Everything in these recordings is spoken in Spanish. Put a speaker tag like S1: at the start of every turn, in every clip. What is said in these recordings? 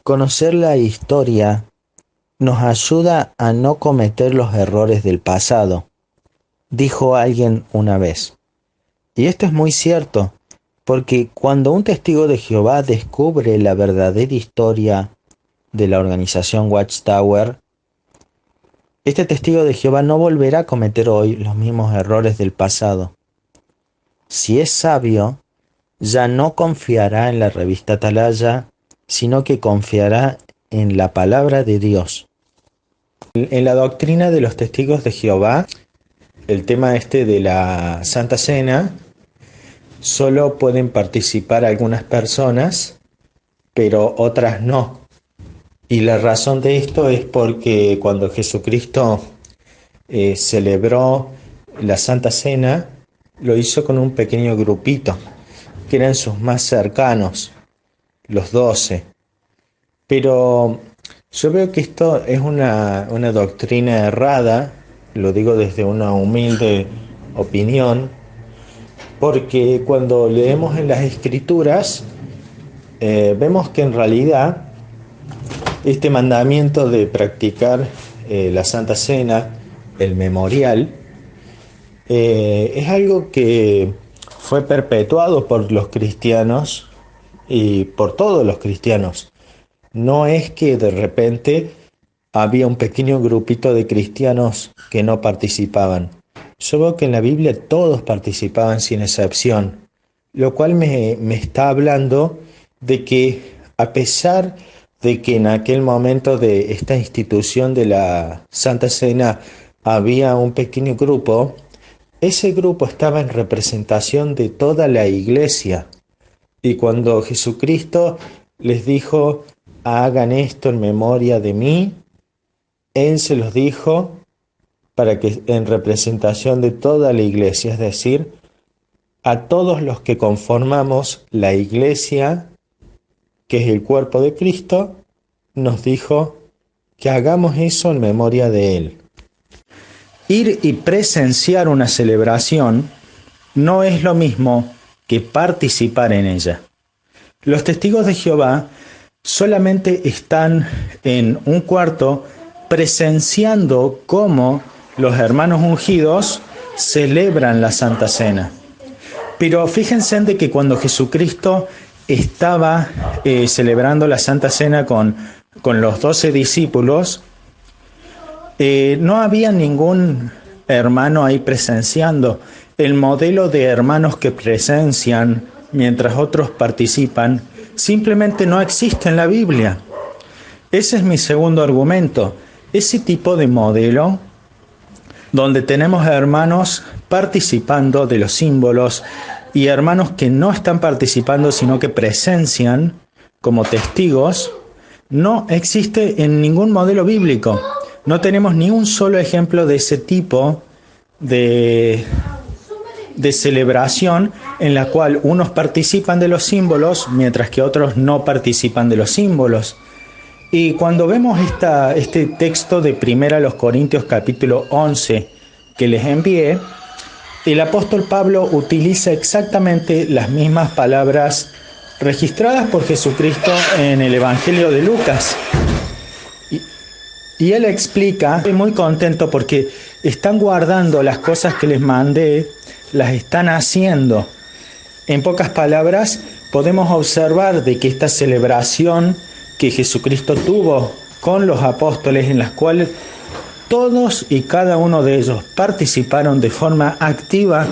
S1: Conocer la historia nos ayuda a no cometer los errores del pasado, dijo alguien una vez. Y esto es muy cierto, porque cuando un testigo de Jehová descubre la verdadera historia de la organización Watchtower, este testigo de Jehová no volverá a cometer hoy los mismos errores del pasado. Si es sabio, ya no confiará en la revista Atalaya, sino que confiará en la palabra de Dios. En la doctrina de los testigos de Jehová, el tema de la Santa Cena, solo pueden participar algunas personas, pero otras no. Y la razón de esto es porque cuando Jesucristo celebró la Santa Cena, lo hizo con un pequeño grupito, que eran sus más cercanos, los 12. Pero yo veo que esto es una doctrina errada, lo digo desde una humilde opinión, porque cuando leemos en las Escrituras, vemos que en realidad este mandamiento de practicar la Santa Cena, el memorial, es algo que fue perpetuado por los cristianos y por todos los cristianos. No es que de repente había un pequeño grupito de cristianos que no participaban. Yo veo que en la Biblia todos participaban sin excepción, lo cual me está hablando de que a pesar de que en aquel momento de esta institución de la Santa Cena había un pequeño grupo, ese grupo estaba en representación de toda la iglesia. Y cuando Jesucristo les dijo, hagan esto en memoria de mí, Él se los dijo para que en representación de toda la iglesia, es decir, a todos los que conformamos la iglesia, que es el cuerpo de Cristo, nos dijo que hagamos eso en memoria de Él. Ir y presenciar una celebración no es lo mismo que participar en ella. Los testigos de Jehová solamente están en un cuarto presenciando cómo los hermanos ungidos celebran la Santa Cena. Pero fíjense de que cuando Jesucristo estaba celebrando la Santa Cena con los 12 discípulos, no había ningún hermano ahí presenciando. El modelo de hermanos que presencian mientras otros participan simplemente no existe en la Biblia. Ese es mi segundo argumento. Ese tipo de modelo donde tenemos hermanos participando de los símbolos y hermanos que no están participando sino que presencian como testigos, no existe en ningún modelo bíblico. No tenemos ni un solo ejemplo de ese tipo de celebración en la cual unos participan de los símbolos mientras que otros no participan de los símbolos. Y cuando vemos este texto de 1 Corintios capítulo 11 que les envié, el apóstol Pablo utiliza exactamente las mismas palabras registradas por Jesucristo en el Evangelio de Lucas. Y él explica, estoy muy contento porque están guardando las cosas que les mandé, las están haciendo. En pocas palabras, podemos observar de que esta celebración que Jesucristo tuvo con los apóstoles, en las cuales todos y cada uno de ellos participaron de forma activa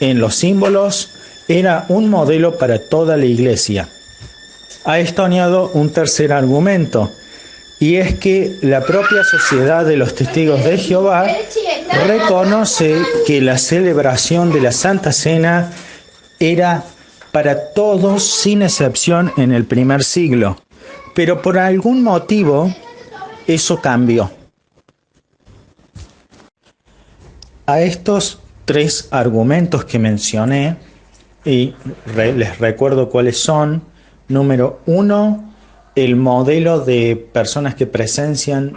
S1: en los símbolos, era un modelo para toda la iglesia. A esto añado un tercer argumento, y es que la propia sociedad de los testigos de Jehová reconoce que la celebración de la Santa Cena era para todos sin excepción en el primer siglo. Pero por algún motivo eso cambió. A estos tres argumentos que mencioné, y les recuerdo cuáles son. Número 1, el modelo de personas que presencian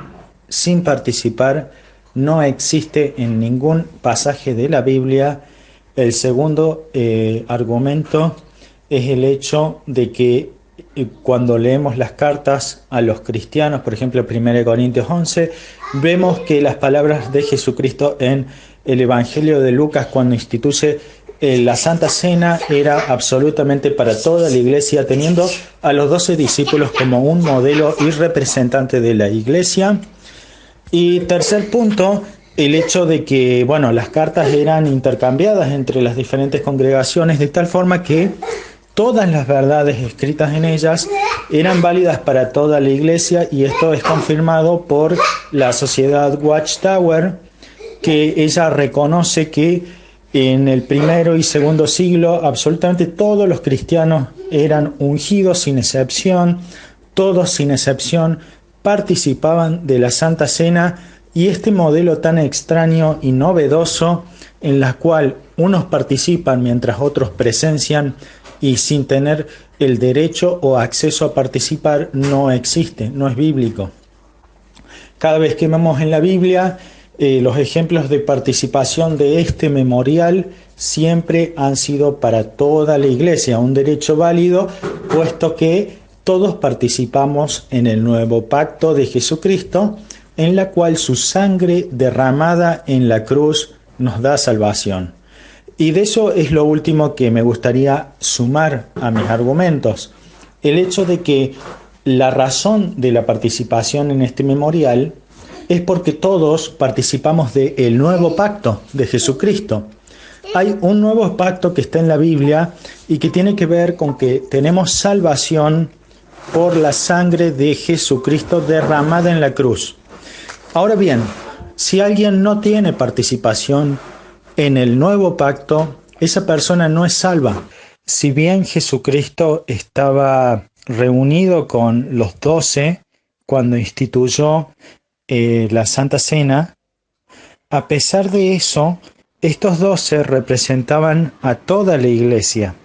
S1: sin participar no existe en ningún pasaje de la Biblia. El segundo argumento es el hecho de que cuando leemos las cartas a los cristianos, por ejemplo, 1 Corintios 11, vemos que las palabras de Jesucristo en el Evangelio de Lucas, cuando instituye la Santa Cena, era absolutamente para toda la iglesia, teniendo a los 12 discípulos como un modelo y representante de la iglesia. Y tercer punto, el hecho de que, bueno, las cartas eran intercambiadas entre las diferentes congregaciones de tal forma que todas las verdades escritas en ellas eran válidas para toda la iglesia, y esto es confirmado por la sociedad Watchtower, que ella reconoce que en el primero y segundo siglo absolutamente todos los cristianos eran ungidos sin excepción, todos sin excepción participaban de la Santa Cena, y este modelo tan extraño y novedoso en la cual unos participan mientras otros presencian y sin tener el derecho o acceso a participar no existe, no es bíblico. Cada vez que vemos en la Biblia los ejemplos de participación de este memorial siempre han sido para toda la iglesia, un derecho válido, puesto que todos participamos en el nuevo pacto de Jesucristo, en la cual su sangre derramada en la cruz nos da salvación. Y de eso es lo último que me gustaría sumar a mis argumentos. El hecho de que la razón de la participación en este memorial es porque todos participamos del nuevo pacto de Jesucristo. Hay un nuevo pacto que está en la Biblia y que tiene que ver con que tenemos salvación por la sangre de Jesucristo derramada en la cruz. Ahora bien, si alguien no tiene participación en el nuevo pacto, esa persona no es salva. Si bien Jesucristo estaba reunido con los 12 cuando instituyó la Santa Cena, a pesar de eso, estos 12 representaban a toda la iglesia.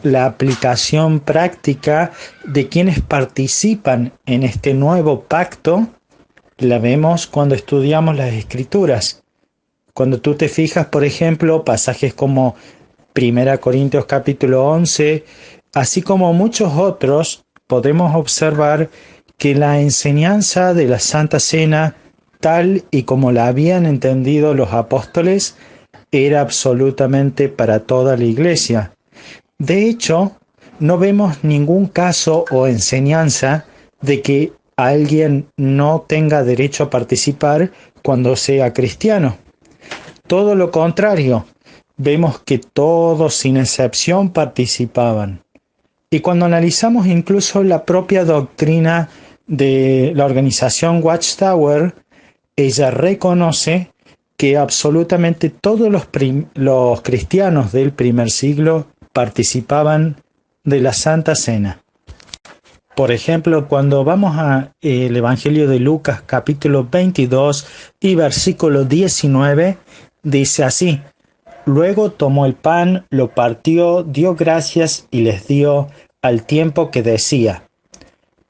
S1: La aplicación práctica de quienes participan en este nuevo pacto la vemos cuando estudiamos las Escrituras. Cuando tú te fijas, por ejemplo, pasajes como 1 Corintios capítulo 11, así como muchos otros, podemos observar que la enseñanza de la Santa Cena, tal y como la habían entendido los apóstoles, era absolutamente para toda la iglesia. De hecho, no vemos ningún caso o enseñanza de que alguien no tenga derecho a participar cuando sea cristiano. Todo lo contrario, vemos que todos sin excepción participaban. Y cuando analizamos incluso la propia doctrina de la organización Watchtower, ella reconoce que absolutamente todos los cristianos del primer siglo participaban de la Santa Cena. Por ejemplo, cuando vamos al Evangelio de Lucas capítulo 22 y versículo 19, dice así: luego tomó el pan, lo partió, dio gracias y les dio al tiempo que decía: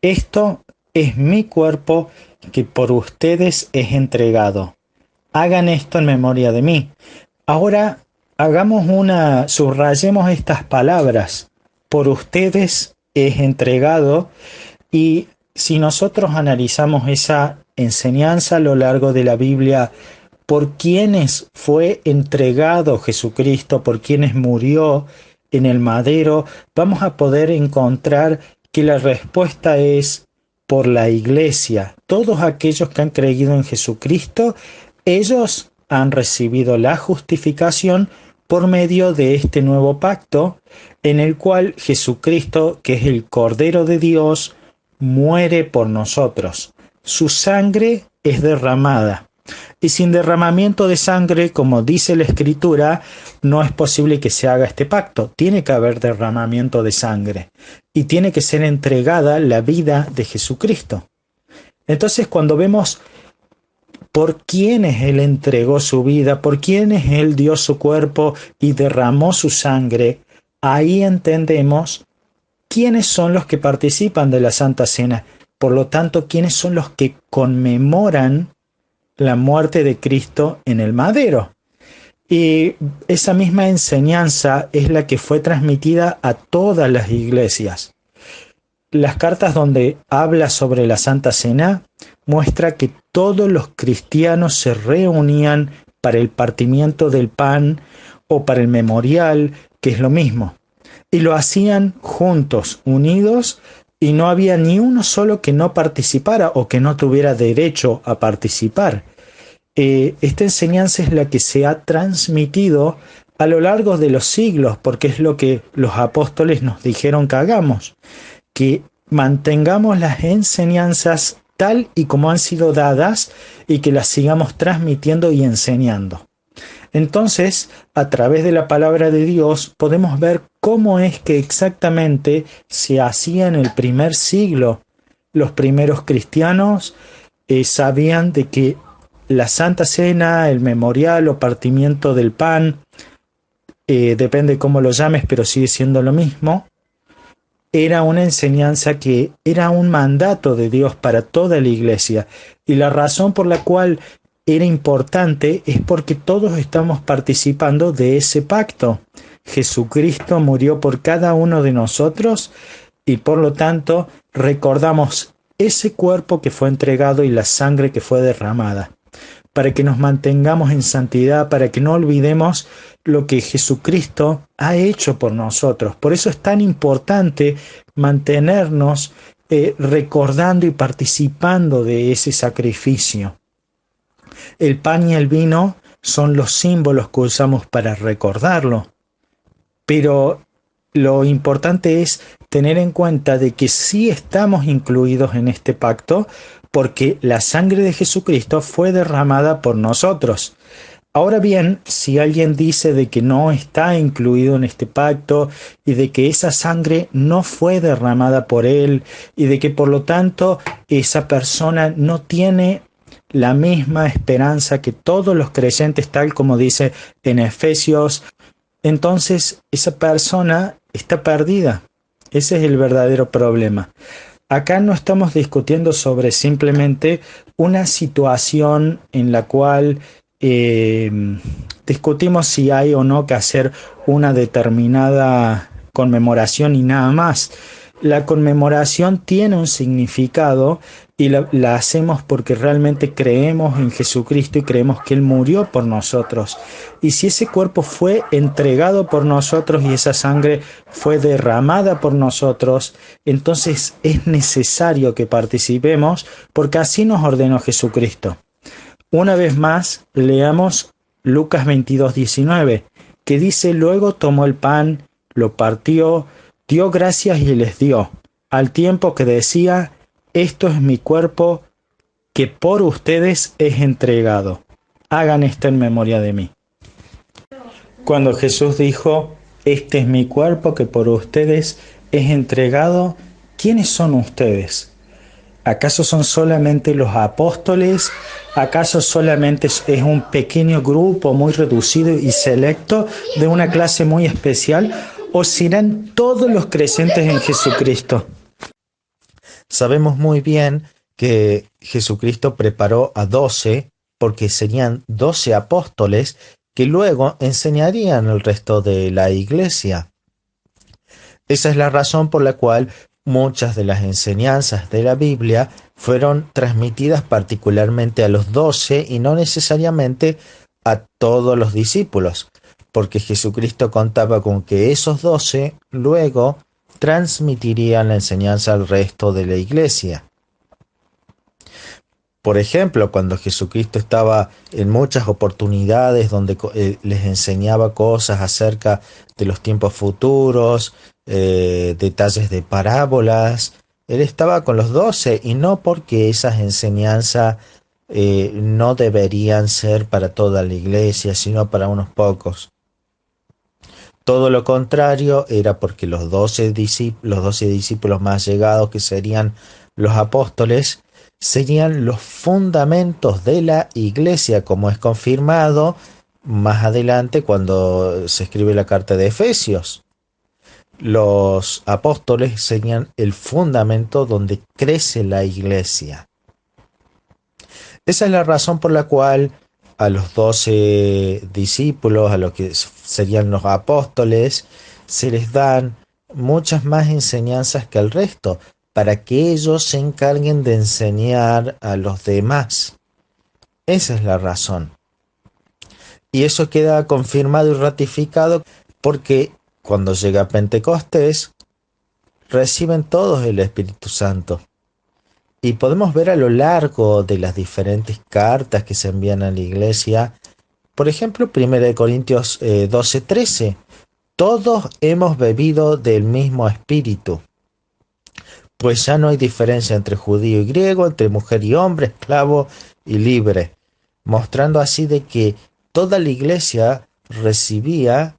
S1: esto es mi cuerpo que por ustedes es entregado. Hagan esto en memoria de mí. Ahora subrayemos estas palabras: por ustedes es entregado. Y si nosotros analizamos esa enseñanza a lo largo de la Biblia, por quienes fue entregado Jesucristo, por quienes murió en el madero, vamos a poder encontrar que la respuesta es por la iglesia. Todos aquellos que han creído en Jesucristo, ellos han recibido la justificación por medio de este nuevo pacto, en el cual Jesucristo, que es el Cordero de Dios, muere por nosotros. Su sangre es derramada. Y sin derramamiento de sangre, como dice la Escritura, no es posible que se haga este pacto. Tiene que haber derramamiento de sangre. Y tiene que ser entregada la vida de Jesucristo. Entonces, cuando vemos por quienes Él entregó su vida, por quienes Él dio su cuerpo y derramó su sangre, ahí entendemos quiénes son los que participan de la Santa Cena. Por lo tanto, quiénes son los que conmemoran la muerte de Cristo en el madero. Y esa misma enseñanza es la que fue transmitida a todas las iglesias.
S2: las cartas donde habla sobre la Santa Cena muestra que todos los cristianos se reunían para el partimiento del pan o para el memorial, que es lo mismo, y lo hacían juntos, unidos, y no había ni uno solo que no participara o que no tuviera derecho a participar. Esta enseñanza es la que se ha transmitido a lo largo de los siglos, porque es lo que los apóstoles nos dijeron que hagamos, que mantengamos las enseñanzas tal y como han sido dadas y que las sigamos transmitiendo y enseñando. Entonces, a través de la palabra de Dios, podemos ver cómo es que exactamente se hacía en el primer siglo. Los primeros cristianos sabían de que la Santa Cena, el memorial o partimiento del pan, depende cómo lo llames, pero sigue siendo lo mismo, era una enseñanza que era un mandato de Dios para toda la iglesia. Y la razón por la cual era importante es porque todos estamos participando de ese pacto. Jesucristo murió por cada uno de nosotros y por lo tanto recordamos ese cuerpo que fue entregado y la sangre que fue derramada, para que nos mantengamos en santidad, para que no olvidemos lo que Jesucristo ha hecho por nosotros. Por eso es tan importante mantenernos recordando y participando de ese sacrificio. El pan y el vino son los símbolos que usamos para recordarlo, pero lo importante es tener en cuenta de que sí estamos incluidos en este pacto porque la sangre de Jesucristo fue derramada por nosotros. Ahora bien, si alguien dice de que no está incluido en este pacto y de que esa sangre no fue derramada por él y de que por lo tanto esa persona no tiene la misma esperanza que todos los creyentes, tal como dice en Efesios, entonces esa persona está perdida. Ese es el verdadero problema. Acá no estamos discutiendo sobre simplemente una situación en la cual discutimos si hay o no que hacer una determinada conmemoración y nada más. La conmemoración tiene un significado y la hacemos porque realmente creemos en Jesucristo y creemos que Él murió por nosotros. Y si ese cuerpo fue entregado por nosotros y esa sangre fue derramada por nosotros, entonces es necesario que participemos porque así nos ordenó Jesucristo. Una vez más, leamos Lucas 22:19, que dice: luego tomó el pan, lo partió, dio gracias y les dio, al tiempo que decía: esto es mi cuerpo que por ustedes es entregado. Hagan esto en memoria de mí. Cuando Jesús dijo: este es mi cuerpo que por ustedes es entregado, ¿quiénes son ustedes? ¿Acaso son solamente los apóstoles? ¿Acaso solamente es un pequeño grupo muy reducido y selecto de una clase muy especial? ¿O serán todos los creyentes en Jesucristo?
S1: Sabemos muy bien que Jesucristo preparó a 12 porque serían 12 apóstoles que luego enseñarían al resto de la iglesia. Esa es la razón por la cual muchas de las enseñanzas de la Biblia fueron transmitidas particularmente a los 12 y no necesariamente a todos los discípulos, porque Jesucristo contaba con que esos 12 luego transmitirían la enseñanza al resto de la iglesia. Por ejemplo, cuando Jesucristo estaba en muchas oportunidades donde les enseñaba cosas acerca de los tiempos futuros, detalles de parábolas, Él estaba con los 12 y no porque esas enseñanzas no deberían ser para toda la iglesia, sino para unos pocos. Todo lo contrario, era porque los 12 discípulos más llegados, que serían los apóstoles, serían los fundamentos de la iglesia, como es confirmado más adelante cuando se escribe la carta de Efesios. Los apóstoles serían el fundamento donde crece la iglesia. Esa es la razón por la cual a los 12 discípulos, a los que serían los apóstoles, se les dan muchas más enseñanzas que al resto, para que ellos se encarguen de enseñar a los demás. Esa es la razón. Y eso queda confirmado y ratificado porque cuando llega Pentecostés, reciben todos el Espíritu Santo. Y podemos ver a lo largo de las diferentes cartas que se envían a la iglesia, por ejemplo, 1 Corintios 12:13, todos hemos bebido del mismo Espíritu, pues ya no hay diferencia entre judío y griego, entre mujer y hombre, esclavo y libre, mostrando así de que toda la iglesia recibía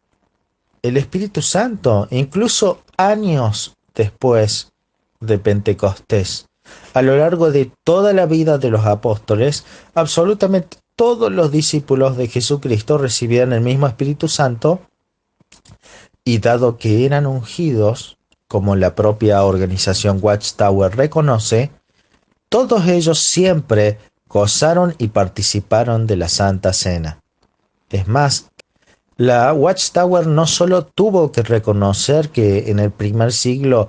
S1: el Espíritu Santo, incluso años después de Pentecostés. A lo largo de toda la vida de los apóstoles, absolutamente todos los discípulos de Jesucristo recibían el mismo Espíritu Santo, y dado que eran ungidos, como la propia organización Watchtower reconoce, todos ellos siempre gozaron y participaron de la Santa Cena. Es más, la Watchtower no solo tuvo que reconocer que en el primer siglo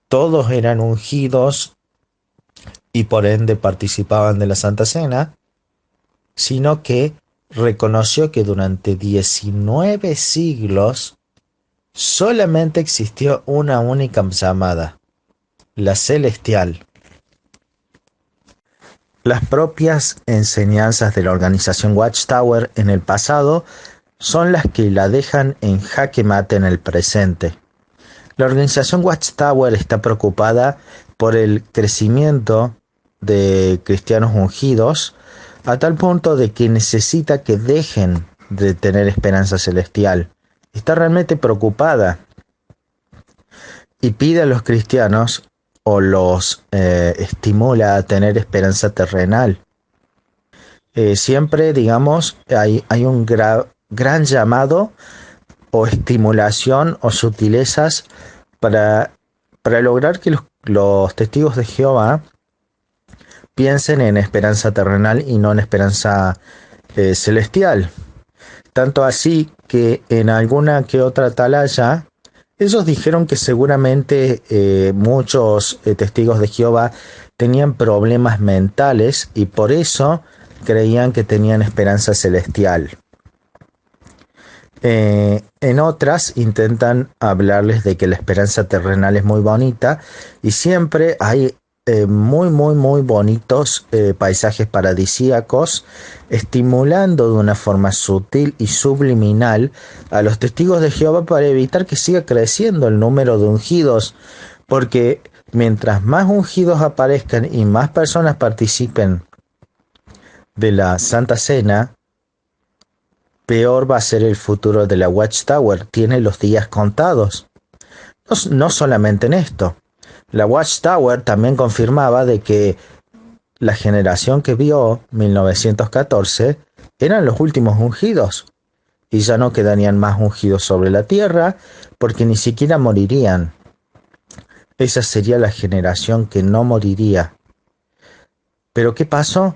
S1: todos eran ungidos y por ende participaban de la Santa Cena, sino que reconoció que durante 19 siglos solamente existió una única llamada, la celestial. Las propias enseñanzas de la organización Watchtower en el pasado son las que la dejan en jaque mate en el presente. La organización Watchtower está preocupada por el crecimiento de cristianos ungidos a tal punto de que necesita que dejen de tener esperanza celestial. Está realmente preocupada y pide a los cristianos o los estimula a tener esperanza terrenal. Siempre, digamos, hay un gran llamado o estimulación o sutilezas para lograr que los testigos de Jehová piensen en esperanza terrenal y no en esperanza celestial. Tanto así que en alguna que otra atalaya, ellos dijeron que seguramente muchos testigos de Jehová tenían problemas mentales y por eso creían que tenían esperanza celestial. En otras intentan hablarles de que la esperanza terrenal es muy bonita y siempre hay muy bonitos paisajes paradisíacos, estimulando de una forma sutil y subliminal a los testigos de Jehová para evitar que siga creciendo el número de ungidos, porque mientras más ungidos aparezcan y más personas participen de la Santa Cena, peor va a ser el futuro de la Watchtower. Tiene los días contados. No solamente en esto. La Watchtower también confirmaba de que la generación que vio 1914 eran los últimos ungidos y ya no quedarían más ungidos sobre la tierra porque ni siquiera morirían. Esa sería la generación que no moriría. ¿Pero qué pasó?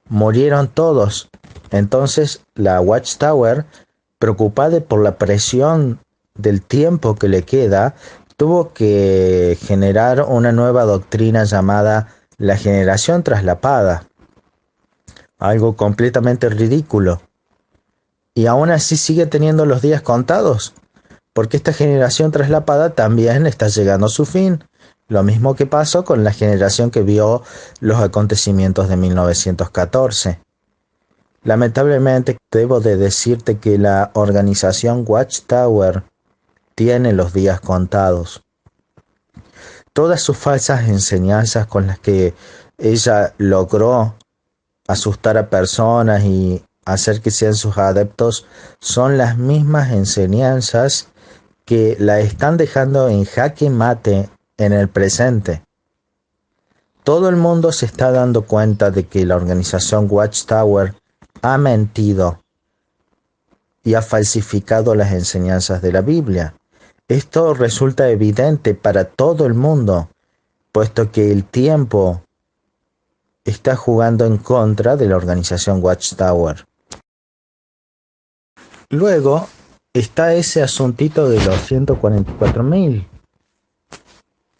S1: Murieron todos. Entonces la Watchtower, preocupada por la presión del tiempo que le queda, tuvo que generar una nueva doctrina llamada la generación traslapada. Algo completamente ridículo. Y aún así sigue teniendo los días contados, porque esta generación traslapada también está llegando a su fin. Lo mismo que pasó con la generación que vio los acontecimientos de 1914. Lamentablemente debo de decirte que la organización Watchtower tiene los días contados. Todas sus falsas enseñanzas con las que ella logró asustar a personas y hacer que sean sus adeptos son las mismas enseñanzas que la están dejando en jaque mate en el presente. Todo el mundo se está dando cuenta de que la organización Watchtower ha mentido y ha falsificado las enseñanzas de la Biblia. Esto resulta evidente para todo el mundo, puesto que el tiempo está jugando en contra de la organización Watchtower. Luego está ese asuntito de los 144.000.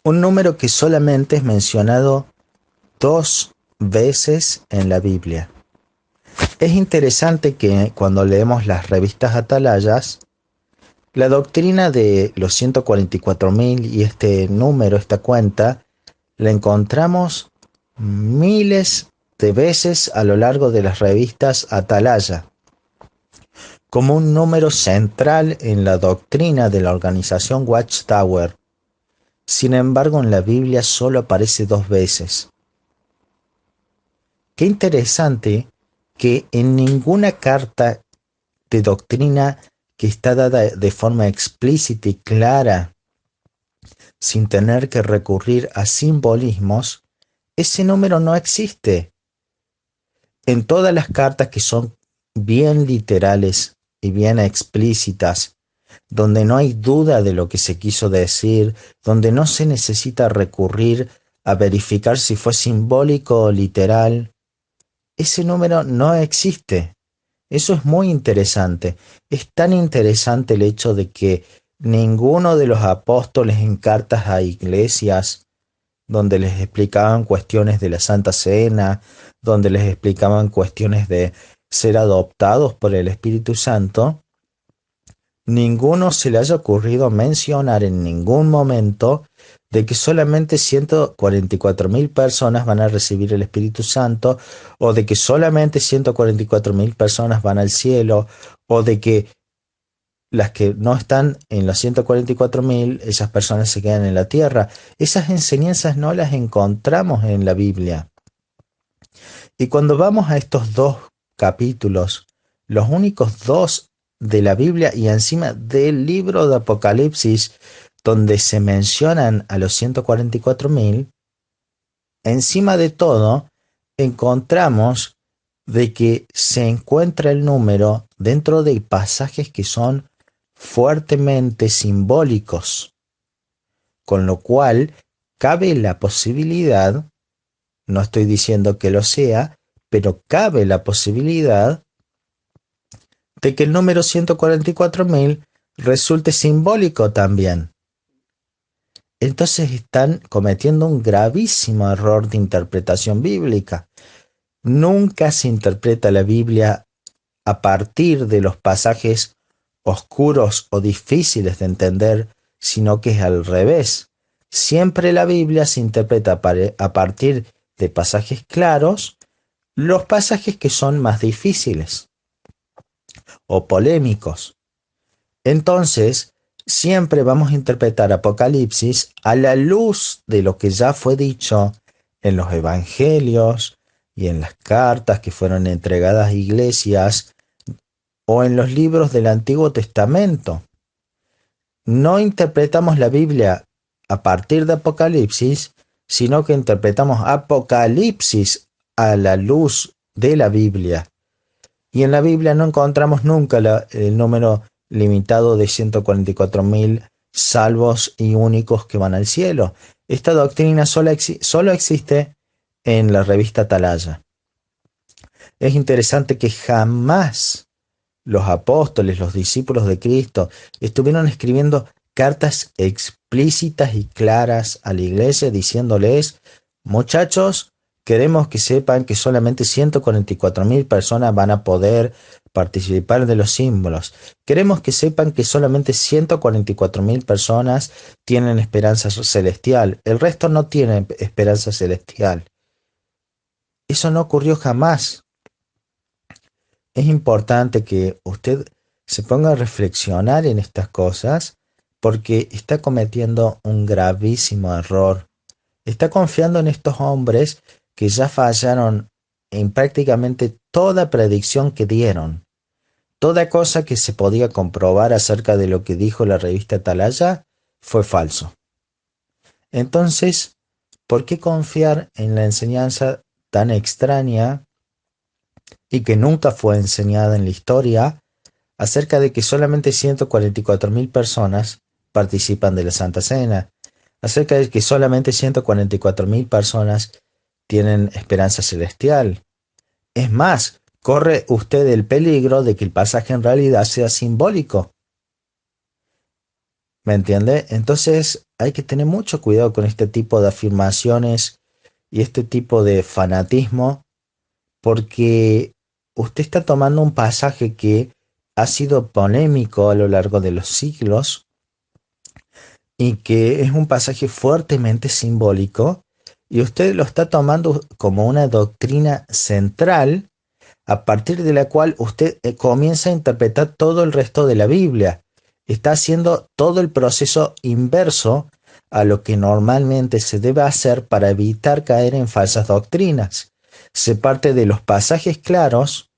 S2: Un número que solamente es mencionado 2 veces en la Biblia. Es interesante que cuando leemos las revistas atalayas, la doctrina de los 144.000 y este número, esta cuenta, la encontramos miles de veces a lo largo de las revistas atalaya, como un número central en la doctrina de la organización Watchtower. Sin embargo, en la Biblia solo aparece 2 veces. Qué interesante que en ninguna carta de doctrina que está dada de forma explícita y clara, sin tener que recurrir a simbolismos, ese número no existe. En todas las cartas que son bien literales y bien explícitas, donde no hay duda de lo que se quiso decir, donde no se necesita recurrir a verificar si fue simbólico o literal, ese número no existe. Eso es muy interesante. Es tan interesante el hecho de que ninguno de los apóstoles en cartas a iglesias donde les explicaban cuestiones de la Santa Cena, donde les explicaban cuestiones de ser adoptados por el Espíritu Santo, ninguno se le haya ocurrido mencionar en ningún momento de que solamente 144.000 personas van a recibir el Espíritu Santo, o de que solamente 144.000 personas van al cielo, o de que las que no están en los 144.000, esas personas se quedan en la tierra. Esas enseñanzas no las encontramos en la Biblia. Y cuando vamos a estos 2 capítulos, los únicos 2 de la Biblia y encima del libro de Apocalipsis, donde se mencionan a los 144.000, encima de todo, encontramos de que se encuentra el número dentro de pasajes que son fuertemente simbólicos, con lo cual cabe la posibilidad, no estoy diciendo que lo sea, pero cabe la posibilidad de que el número 144.000 resulte simbólico también. Entonces están cometiendo un gravísimo error de interpretación bíblica. Nunca se interpreta la Biblia a partir de los pasajes oscuros o difíciles de entender, sino que es al revés. Siempre la Biblia se interpreta a partir de pasajes claros, los pasajes que son más difíciles o polémicos. Entonces, siempre vamos a interpretar Apocalipsis a la luz de lo que ya fue dicho en los evangelios y en las cartas que fueron entregadas a iglesias o en los libros del Antiguo Testamento. No interpretamos la Biblia a partir de Apocalipsis, sino que interpretamos Apocalipsis a la luz de la Biblia. Y en la Biblia no encontramos nunca el número limitado de 144.000 salvos y únicos que van al cielo. Esta doctrina solo existe en la revista Atalaya. Es interesante que jamás los apóstoles, los discípulos de Cristo, estuvieron escribiendo cartas explícitas y claras a la iglesia diciéndoles: muchachos, queremos que sepan que solamente 144.000 personas van a poder participar de los símbolos. Queremos que sepan que solamente 144.000 personas tienen esperanza celestial. El resto no tiene esperanza celestial. Eso no ocurrió jamás. Es importante que usted se ponga a reflexionar en estas cosas, porque está cometiendo un gravísimo error. Está confiando en estos hombres que ya fallaron en prácticamente toda predicción que dieron. Toda cosa que se podía comprobar acerca de lo que dijo la revista Atalaya fue falso. Entonces, ¿por qué confiar en la enseñanza tan extraña y que nunca fue enseñada en la historia acerca de que solamente 144.000 personas participan de la Santa Cena, acerca de que solamente 144.000 personas tienen esperanza celestial? Es más, corre usted el peligro de que el pasaje en realidad sea simbólico. ¿Me entiende? Entonces hay que tener mucho cuidado con este tipo de afirmaciones y este tipo de fanatismo, porque usted está tomando un pasaje que ha sido polémico a lo largo de los siglos y que es un pasaje fuertemente simbólico, y usted lo está tomando como una doctrina central a partir de la cual usted comienza a interpretar todo el resto de la Biblia. Está haciendo todo el proceso inverso a lo que normalmente se debe hacer para evitar caer en falsas doctrinas. Se parte de los pasajes claros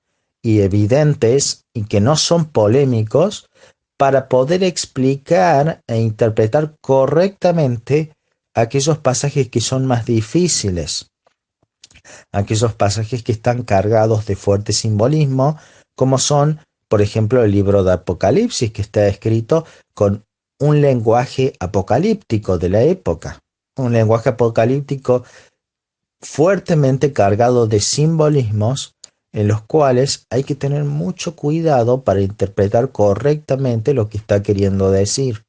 S2: y evidentes y que no son polémicos para poder explicar e interpretar correctamente aquellos pasajes que son más difíciles, aquellos pasajes que están cargados de fuerte simbolismo, como son, por ejemplo, el libro de Apocalipsis, que está escrito con un lenguaje apocalíptico de la época, un lenguaje apocalíptico fuertemente cargado de simbolismos en los cuales hay que tener mucho cuidado para interpretar correctamente lo que está queriendo decir.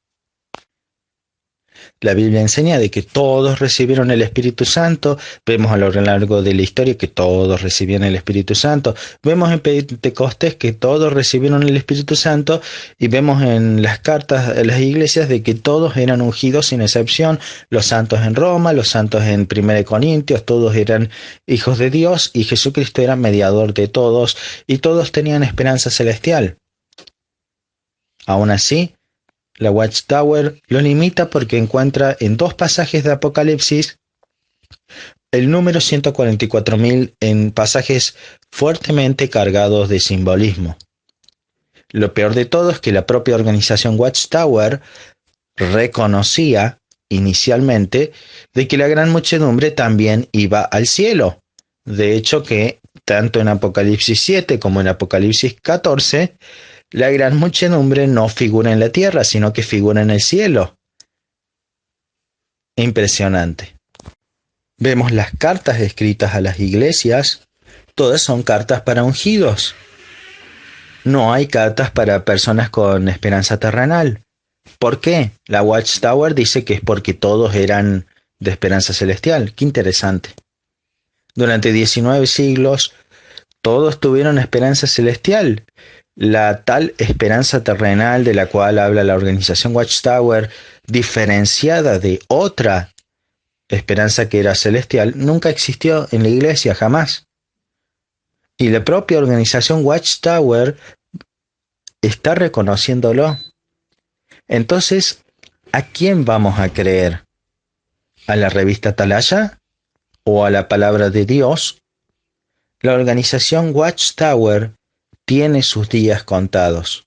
S2: La Biblia enseña de que todos recibieron el Espíritu Santo. Vemos a lo largo de la historia que todos recibían el Espíritu Santo. Vemos en Pentecostés que todos recibieron el Espíritu Santo, y vemos en las cartas de las iglesias de que todos eran ungidos sin excepción. Los santos en Roma, los santos en 1 Corintios, todos eran hijos de Dios, y Jesucristo era mediador de todos, y todos tenían esperanza celestial. Aún así, la Watchtower lo limita porque encuentra en dos pasajes de Apocalipsis el número 144.000 en pasajes fuertemente cargados de simbolismo. Lo peor de todo es que la propia organización Watchtower reconocía inicialmente de que la gran muchedumbre también iba al cielo. De hecho, que tanto en Apocalipsis 7 como en Apocalipsis 14, la gran muchedumbre no figura en la tierra, sino que figura en el cielo. Impresionante. Vemos las cartas escritas a las iglesias, todas son cartas para ungidos. No hay cartas para personas con esperanza terrenal. ¿Por qué? La Watchtower dice que es porque todos eran de esperanza celestial. Qué interesante. Durante 19 siglos, todos tuvieron esperanza celestial. La tal esperanza terrenal de la cual habla la organización Watchtower, diferenciada de otra esperanza que era celestial, nunca existió en la iglesia, jamás. Y la propia organización Watchtower está reconociéndolo. Entonces, ¿a quién vamos a creer? ¿A la revista Atalaya o a la palabra de Dios? La organización Watchtower tiene sus días contados.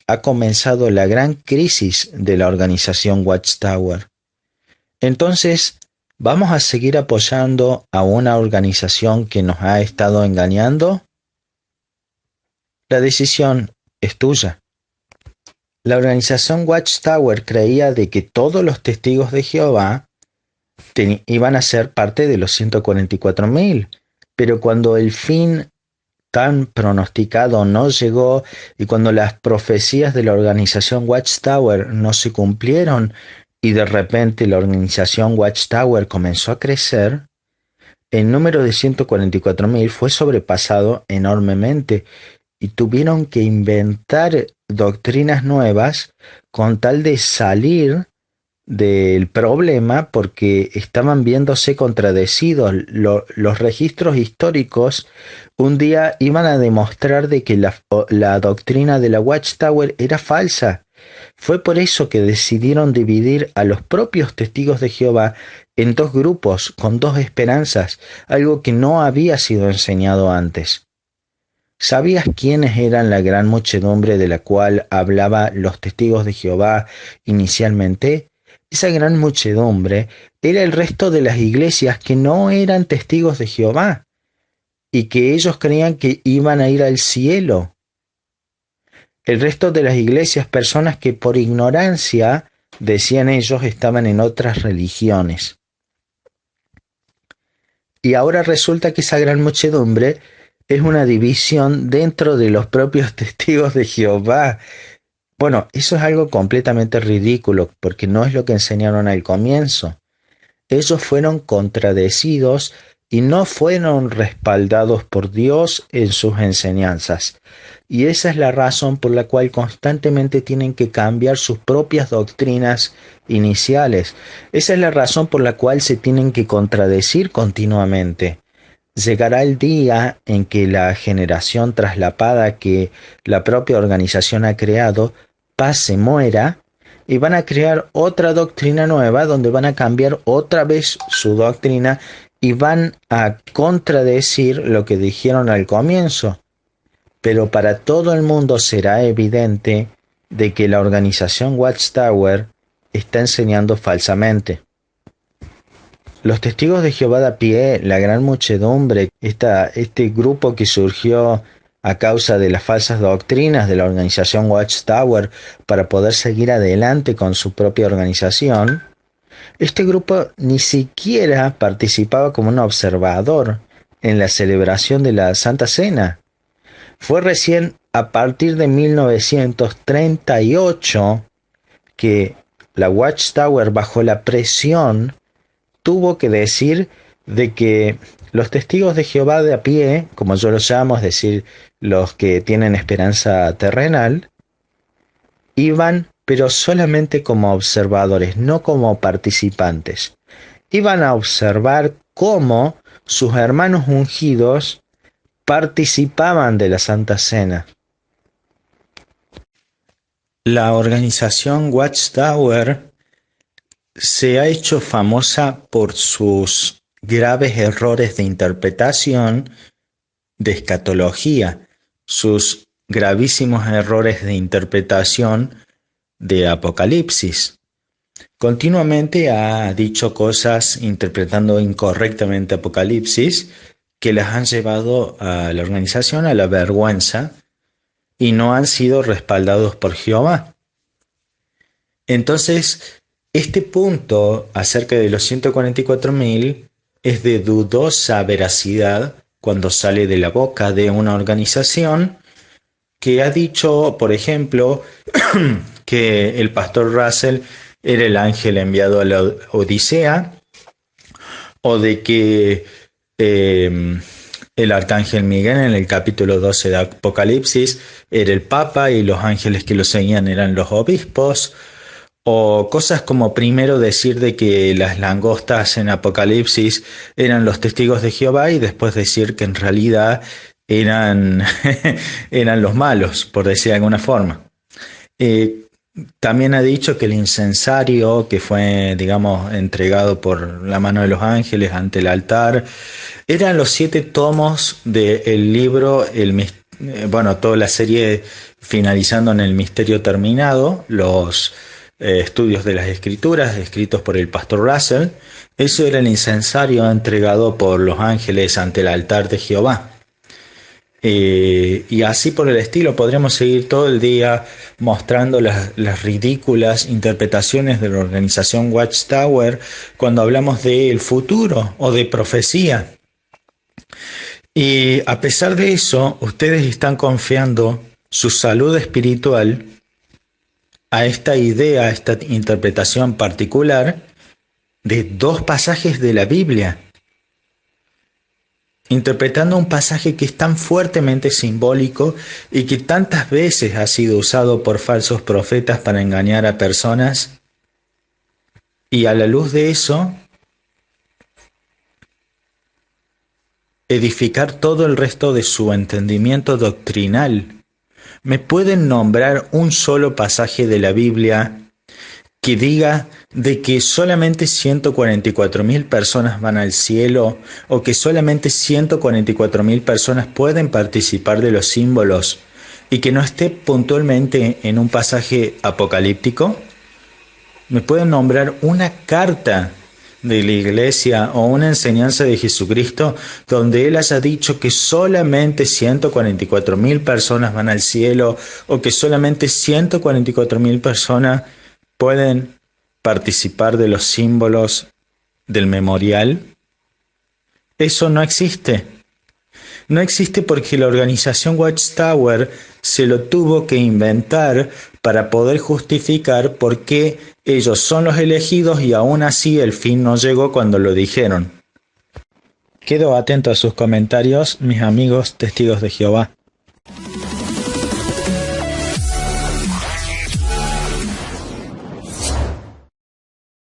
S2: Ha comenzado la gran crisis de la organización Watchtower. Entonces, ¿vamos a seguir apoyando a una organización que nos ha estado engañando? La decisión es tuya. La organización Watchtower creía de que todos los testigos de Jehová iban a ser parte de los 144.000, pero cuando el fin tan pronosticado no llegó, y cuando las profecías de la organización Watchtower no se cumplieron, y de repente la organización Watchtower comenzó a crecer, el número de 144.000 fue sobrepasado enormemente, y tuvieron que inventar doctrinas nuevas con tal de salir del problema, porque estaban viéndose contradecidos. Los registros históricos un día iban a demostrar de que la doctrina de la Watchtower era falsa. Fue por eso que decidieron dividir a los propios testigos de Jehová en dos grupos, con dos esperanzas, algo que no había sido enseñado antes. ¿Sabías quiénes eran la gran muchedumbre de la cual hablaba los testigos de Jehová inicialmente? Esa gran muchedumbre era el resto de las iglesias que no eran testigos de Jehová y que ellos creían que iban a ir al cielo. El resto de las iglesias, personas que por ignorancia, decían ellos, estaban en otras religiones. Y ahora resulta que esa gran muchedumbre es una división dentro de los propios testigos de Jehová.
S1: Bueno, eso es algo completamente ridículo porque no es lo que enseñaron al comienzo. Ellos fueron contradecidos y no fueron respaldados por Dios en sus enseñanzas. Y esa es la razón por la cual constantemente tienen que cambiar sus propias doctrinas iniciales. Esa es la razón por la cual se tienen que contradecir continuamente. Llegará el día en que la generación traslapada que la propia organización ha creado pase, muera, y van a crear otra doctrina nueva donde van a cambiar otra vez su doctrina y van a contradecir lo que dijeron al comienzo. Pero para todo el mundo será evidente de que la organización Watchtower está enseñando falsamente. Los testigos de Jehová de a pie, la gran muchedumbre, este grupo que surgió a causa de las falsas doctrinas de la organización Watchtower para poder seguir adelante con su propia organización, este grupo ni siquiera participaba como un observador en la celebración de la Santa Cena. Fue recién a partir de 1938 que la Watchtower, bajo la presión, tuvo que decir de que los testigos de Jehová de a pie, como yo los llamo, es decir, los que tienen esperanza terrenal, iban, pero solamente como observadores, no como participantes. Iban a observar cómo sus hermanos ungidos participaban de la Santa Cena. La organización Watchtower se ha hecho famosa por sus graves errores de interpretación de escatología, sus gravísimos errores de interpretación de Apocalipsis. Continuamente ha dicho cosas interpretando incorrectamente Apocalipsis que las han llevado a la organización a la vergüenza y no han sido respaldados por Jehová. Entonces, este punto acerca de los 144.000 es de dudosa veracidad cuando sale de la boca de una organización que ha dicho, por ejemplo, que el pastor Russell era el ángel enviado a la Odisea, o de que el arcángel Miguel en el capítulo 12 de Apocalipsis era el papa y los ángeles que lo seguían eran los obispos, o cosas como primero decir de que las langostas en Apocalipsis eran los testigos de Jehová y después decir que en realidad eran, eran los malos, por decir de alguna forma. También ha dicho que el incensario que fue, digamos, entregado por la mano de los ángeles ante el altar, eran los 7 tomos del libro, toda la serie finalizando en el misterio terminado, los estudios de las escrituras escritos por el pastor Russell. Eso era el incensario entregado por los ángeles ante el altar de Jehová. Y así por el estilo podríamos seguir todo el día mostrando las ridículas interpretaciones de la organización Watchtower cuando hablamos del futuro o de profecía. Y a pesar de eso, ustedes están confiando su salud espiritual a esta idea, a esta interpretación particular de 2 pasajes de la Biblia, interpretando un pasaje que es tan fuertemente simbólico y que tantas veces ha sido usado por falsos profetas para engañar a personas, y a la luz de eso, edificar todo el resto de su entendimiento doctrinal. ¿Me pueden nombrar un solo pasaje de la Biblia que diga de que solamente 144.000 personas van al cielo, o que solamente 144.000 personas pueden participar de los símbolos, y que no esté puntualmente en un pasaje apocalíptico? ¿Me pueden nombrar una carta de la iglesia o una enseñanza de Jesucristo donde Él haya dicho que solamente 144.000 personas van al cielo, o que solamente 144.000 personas pueden participar de los símbolos del memorial? Eso no existe. No existe porque la organización Watchtower se lo tuvo que inventar
S2: para poder justificar por qué ellos son los elegidos y aún así el fin no llegó cuando lo dijeron. Quedo atento a sus comentarios, mis amigos testigos de Jehová.